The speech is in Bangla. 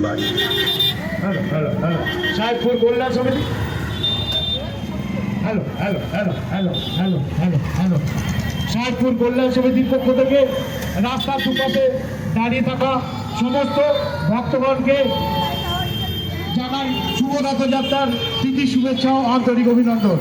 বাড়ি। Hello hello hello Sahebpur Kalyan Samiti, hello hello hello hello hello hello hello Sahebpur Kalyan সমিতির পক্ষ থেকে রাস্তার দুপাশে দাঁড়িয়ে থাকা সমস্ত ভক্তগণকে জানাই শুভ রথযাত্রার প্রীতি শুভেচ্ছা ও আন্তরিক অভিনন্দন।